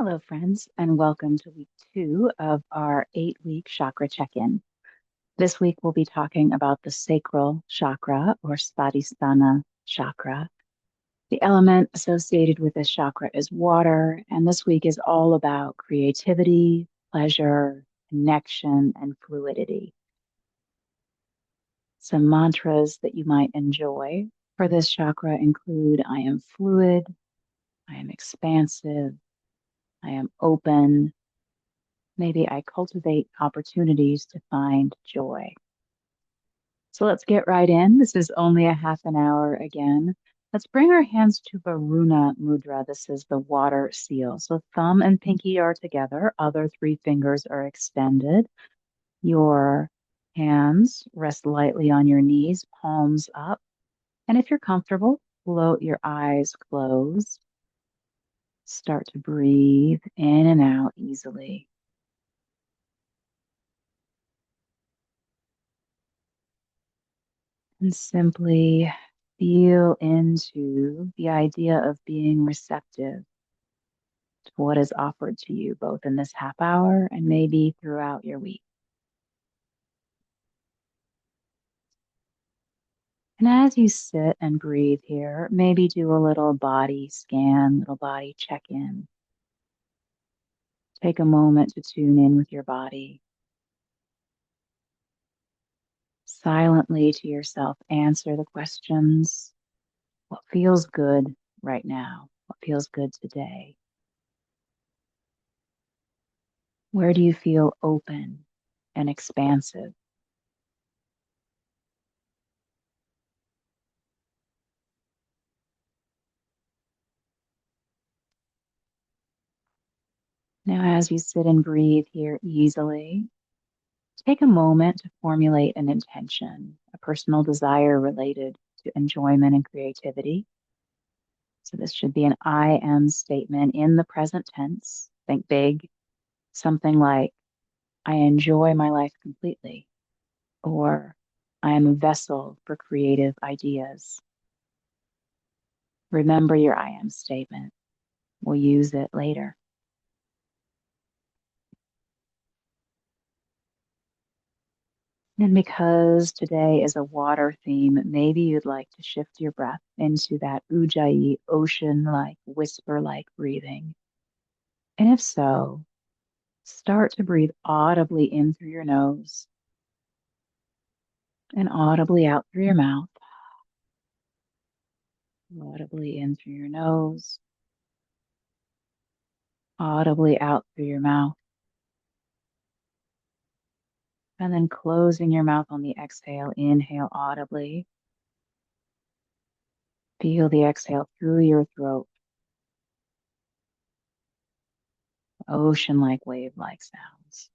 Hello, friends, and welcome to week 2 of our 8-week chakra check-in. This week, we'll be talking about the sacral chakra or Svadhisthana chakra. The element associated with this chakra is water, and this week is all about creativity, pleasure, connection, and fluidity. Some mantras that you might enjoy for this chakra include I am fluid, I am expansive, I am open. Maybe I cultivate opportunities to find joy. So let's get right in. This is only a half an hour again. Let's bring our hands to Varuna Mudra. This is the water seal. So thumb and pinky are together. Other three fingers are extended. Your hands rest lightly on your knees, palms up. And if you're comfortable, float your eyes closed. Start to breathe in and out easily. And simply feel into the idea of being receptive to what is offered to you, both in this half hour and maybe throughout your week. And as you sit and breathe here, maybe do a little body scan, little body check in. Take a moment to tune in with your body. Silently to yourself, answer the questions. What feels good right now? What feels good today? Where do you feel open and expansive? Now, as you sit and breathe here easily, take a moment to formulate an intention, a personal desire related to enjoyment and creativity. So, this should be an I am statement in the present tense. Think big, something like, I enjoy my life completely, or I am a vessel for creative ideas. Remember your I am statement. We'll use it later. And because today is a water theme, maybe you'd like to shift your breath into that ujjayi, ocean-like, whisper-like breathing. And if so, start to breathe audibly in through your nose and audibly out through your mouth. Audibly in through your nose, audibly out through your mouth. And then closing your mouth on the exhale, inhale audibly. Feel the exhale through your throat, ocean-like, wave-like sounds.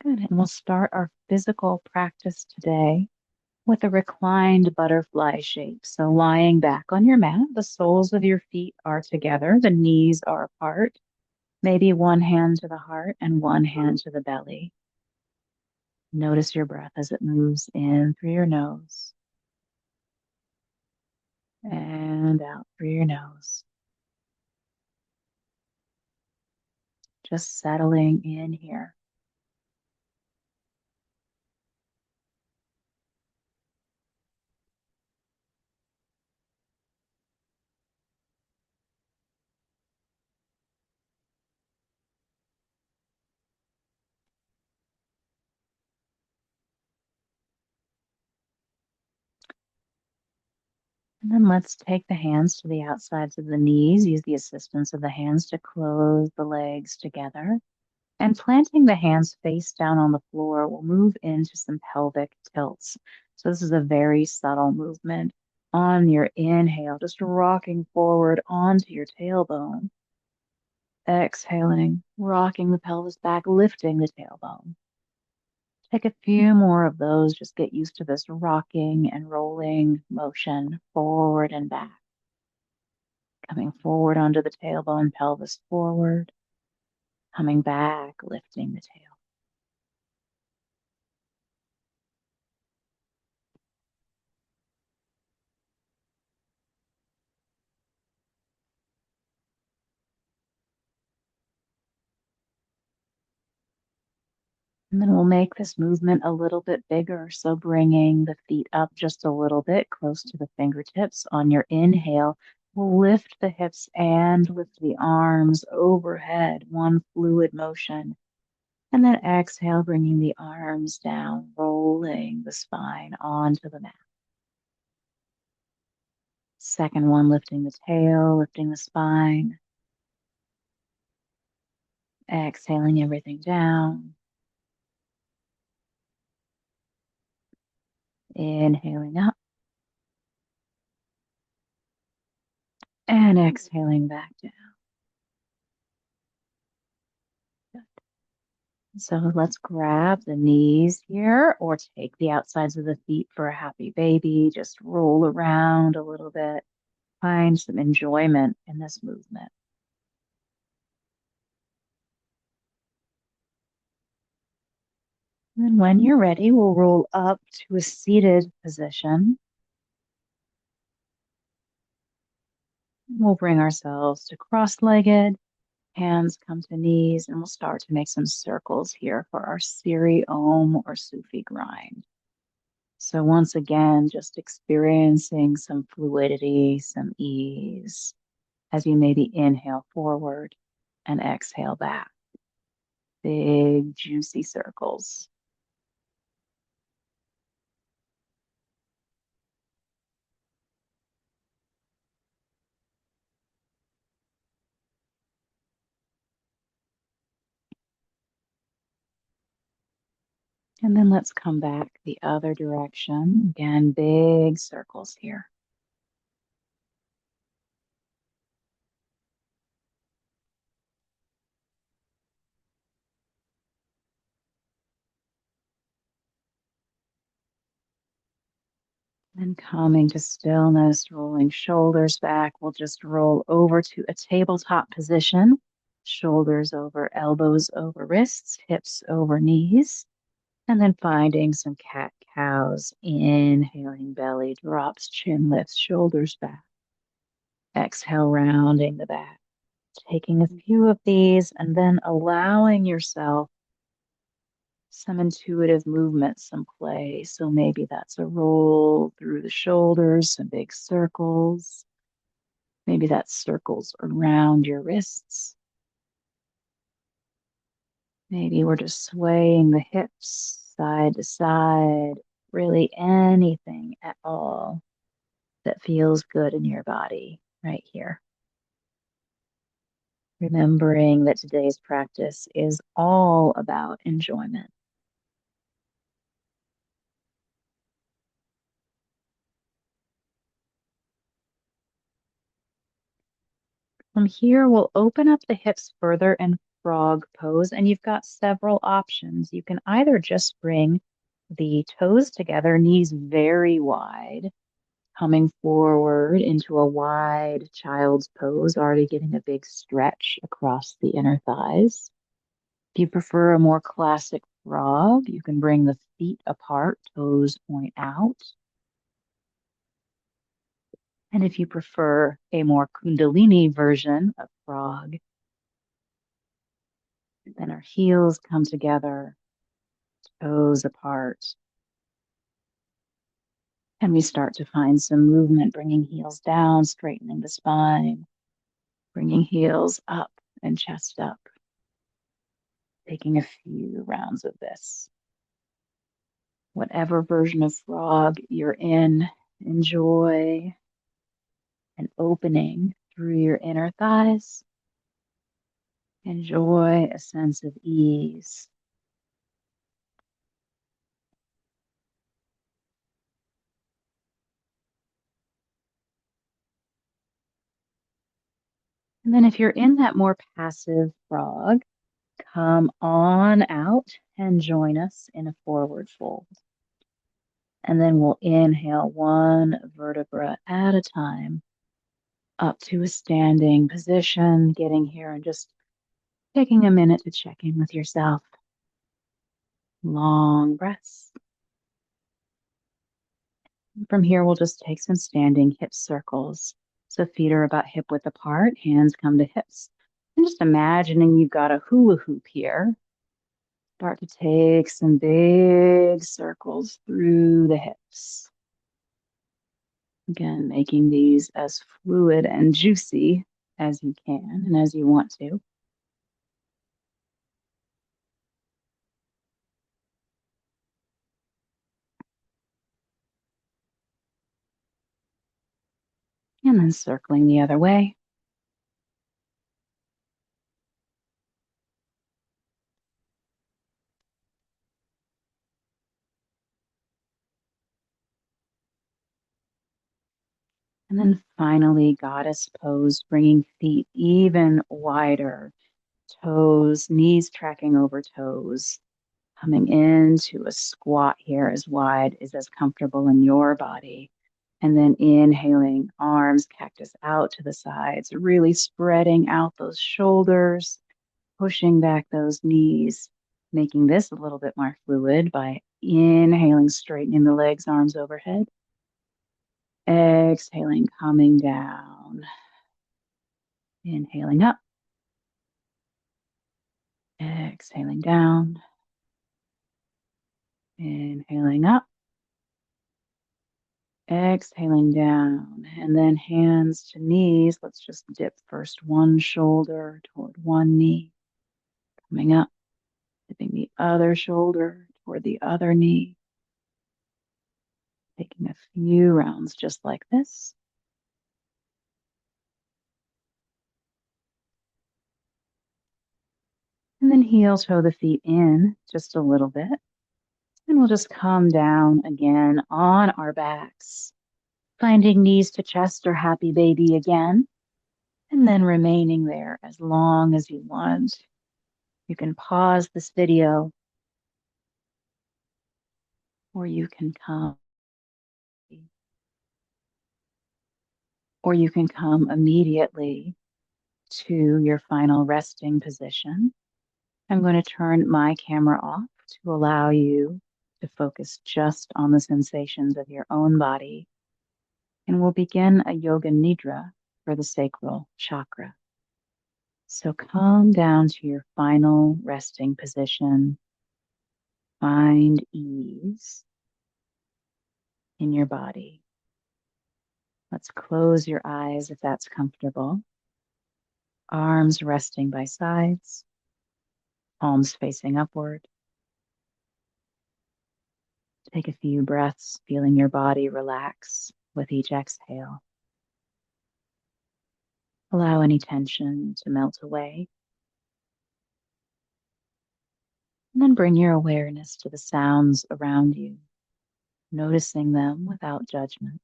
Good. And we'll start our physical practice today with a reclined butterfly shape. So lying back on your mat, the soles of your feet are together, the knees are apart, maybe one hand to the heart and one hand to the belly. Notice your breath as it moves in through your nose and out through your nose. Just settling in here. And then let's take the hands to the outsides of the knees. Use the assistance of the hands to close the legs together. And planting the hands face down on the floor will move into some pelvic tilts. So this is a very subtle movement. On your inhale, just rocking forward onto your tailbone. Exhaling, rocking the pelvis back, lifting the tailbone. Take a few more of those. Just get used to this rocking and rolling motion forward and back. Coming forward onto the tailbone, pelvis forward. Coming back, lifting the tail. And then we'll make this movement a little bit bigger. So bringing the feet up just a little bit close to the fingertips. On your inhale, we'll lift the hips and lift the arms overhead, one fluid motion. And then exhale, bringing the arms down, rolling the spine onto the mat. Second one, lifting the tail, lifting the spine. Exhaling everything down. Inhaling up. And exhaling back down. So let's grab the knees here or take the outsides of the feet for a happy baby. Just roll around a little bit. Find some enjoyment in this movement. And then when you're ready, we'll roll up to a seated position. We'll bring ourselves to cross-legged. Hands come to knees, and we'll start to make some circles here for our Siri Om or Sufi grind. So once again, just experiencing some fluidity, some ease as you maybe inhale forward and exhale back. Big, juicy circles. And then let's come back the other direction. Again, big circles here. And coming to stillness, rolling shoulders back, we'll just roll over to a tabletop position. Shoulders over elbows over wrists, hips over knees. And then finding some cat cows. Inhaling, belly drops, chin lifts, shoulders back. Exhale, rounding the back. Taking a few of these and then allowing yourself some intuitive movement, some play. So maybe that's a roll through the shoulders, some big circles. Maybe that's circles around your wrists. Maybe we're just swaying the hips side to side, really anything at all that feels good in your body right here. Remembering that today's practice is all about enjoyment. From here, we'll open up the hips further in frog pose, and you've got several options. You can either just bring the toes together, knees very wide, coming forward into a wide child's pose, already getting a big stretch across the inner thighs. If you prefer a more classic frog, you can bring the feet apart, toes point out. And if you prefer a more Kundalini version of frog, then our heels come together, toes apart. And we start to find some movement, bringing heels down, straightening the spine, bringing heels up and chest up. Taking a few rounds of this. Whatever version of frog you're in, enjoy an opening through your inner thighs. Enjoy a sense of ease. And then if you're in that more passive frog, come on out and join us in a forward fold. And then we'll inhale one vertebra at a time up to a standing position, getting here and just taking a minute to check in with yourself. Long breaths. From here, we'll just take some standing hip circles. So feet are about hip width apart, hands come to hips. And just imagining you've got a hula hoop here. Start to take some big circles through the hips. Again, making these as fluid and juicy as you can and as you want to. And then circling the other way. And then finally, goddess pose, bringing feet even wider, toes, knees tracking over toes, coming into a squat here as wide as comfortable in your body. And then inhaling, arms, cactus out to the sides, really spreading out those shoulders, pushing back those knees, making this a little bit more fluid by inhaling, straightening the legs, arms overhead. Exhaling, coming down. Inhaling up. Exhaling down. Inhaling up. Exhaling down. And then hands to knees. Let's just dip first one shoulder toward one knee. Coming up. Dipping the other shoulder toward the other knee. Taking a few rounds just like this. And then heel toe the feet in just a little bit. And we'll just come down again on our backs, finding knees to chest or happy baby again, and then remaining there as long as you want. You can pause this video, or you can come, immediately to your final resting position. I'm going to turn my camera off to allow you to focus just on the sensations of your own body. And we'll begin a yoga nidra for the sacral chakra. So come down to your final resting position. Find ease in your body. Let's close your eyes if that's comfortable. Arms resting by sides, palms facing upward. Take a few breaths, feeling your body relax with each exhale. Allow any tension to melt away. And then bring your awareness to the sounds around you, noticing them without judgment.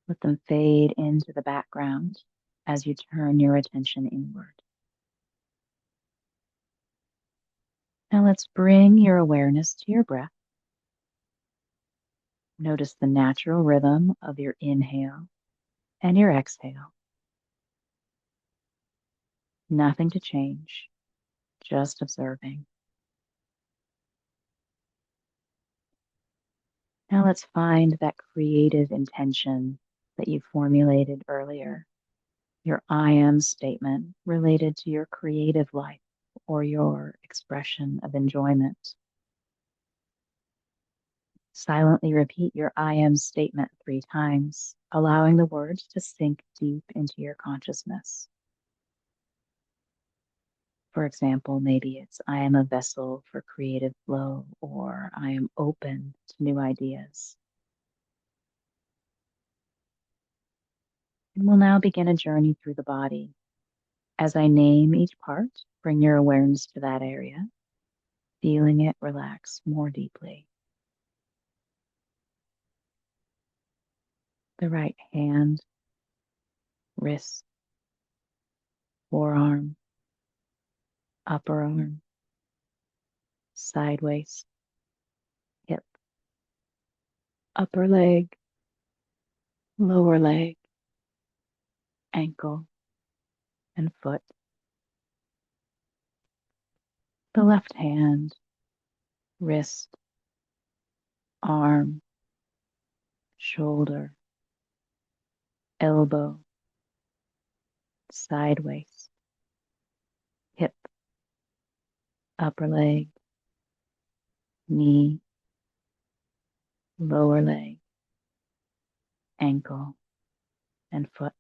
Let them fade into the background as you turn your attention inward. Now let's bring your awareness to your breath. Notice the natural rhythm of your inhale and your exhale. Nothing to change, just observing. Now let's find that creative intention that you formulated earlier, your I am statement related to your creative life or your expression of enjoyment. Silently repeat your I am statement 3 times, allowing the words to sink deep into your consciousness. For example, maybe it's I am a vessel for creative flow, or I am open to new ideas. And we'll now begin a journey through the body. As I name each part, bring your awareness to that area, feeling it relax more deeply. The right hand, wrist, forearm, upper arm, side waist, hip, upper leg, lower leg, ankle, and foot. The left hand, wrist, arm, shoulder, elbow, side waist, hip, upper leg, knee, lower leg, ankle, and foot.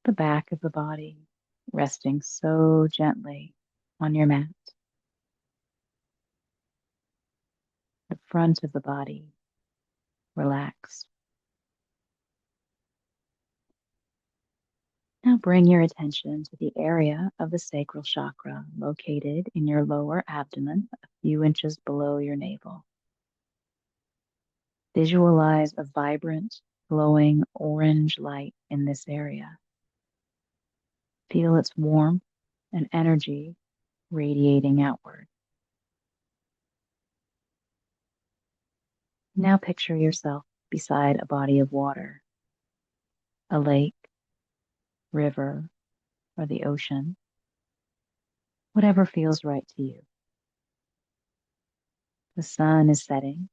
The back of the body resting so gently on your mat. The front of the body relaxed. Now bring your attention to the area of the sacral chakra located in your lower abdomen, a few inches below your navel. Visualize a vibrant, glowing orange light in this area. Feel its warmth and energy radiating outward. Now picture yourself beside a body of water, a lake, river, or the ocean, whatever feels right to you. The sun is setting,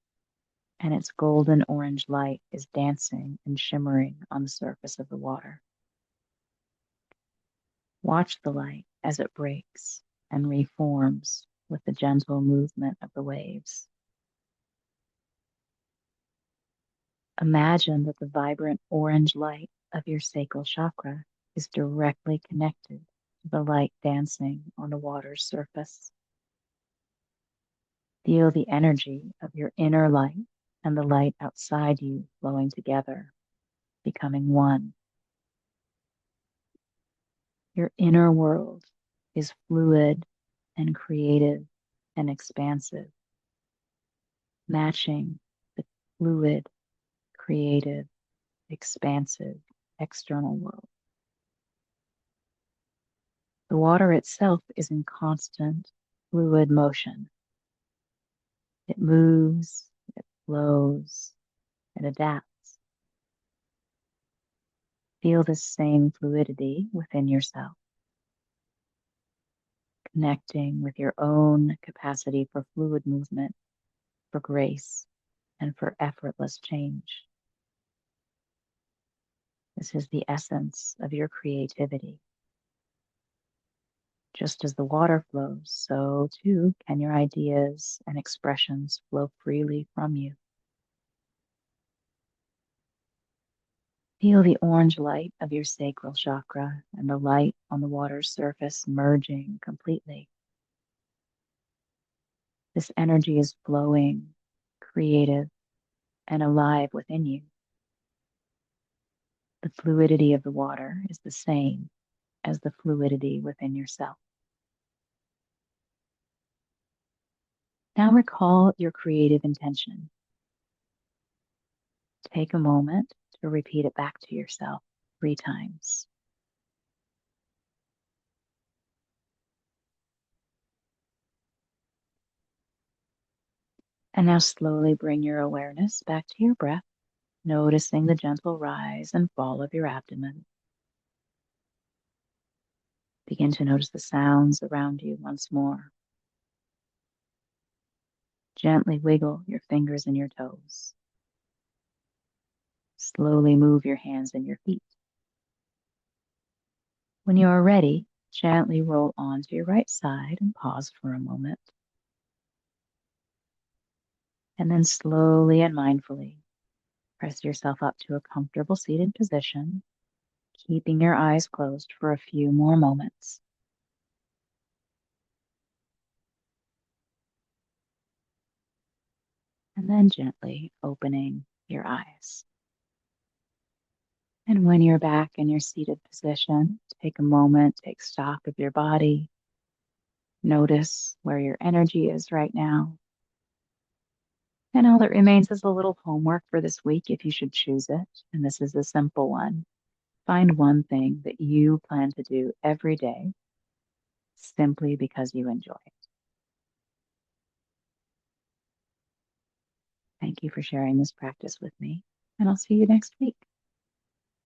and its golden orange light is dancing and shimmering on the surface of the water. Watch the light as it breaks and reforms with the gentle movement of the waves. Imagine that the vibrant orange light of your sacral chakra is directly connected to the light dancing on the water's surface. Feel the energy of your inner light and the light outside you flowing together, becoming one. Your inner world is fluid and creative and expansive, matching the fluid, creative, expansive external world. The water itself is in constant fluid motion. It moves, it flows, it adapts. Feel this same fluidity within yourself, connecting with your own capacity for fluid movement, for grace, and for effortless change. This is the essence of your creativity. Just as the water flows, so too can your ideas and expressions flow freely from you. Feel the orange light of your sacral chakra and the light on the water's surface merging completely. This energy is flowing, creative, and alive within you. The fluidity of the water is the same as the fluidity within yourself. Now recall your creative intention. Take a moment to repeat it back to yourself 3 times. And now slowly bring your awareness back to your breath, noticing the gentle rise and fall of your abdomen. Begin to notice the sounds around you once more. Gently wiggle your fingers and your toes. Slowly move your hands and your feet. When you are ready, gently roll onto your right side and pause for a moment. And then slowly and mindfully press yourself up to a comfortable seated position, keeping your eyes closed for a few more moments. And then gently opening your eyes. And when you're back in your seated position, take a moment, take stock of your body. Notice where your energy is right now. And all that remains is a little homework for this week if you should choose it. And this is a simple one. Find one thing that you plan to do every day simply because you enjoy it. Thank you for sharing this practice with me, and I'll see you next week.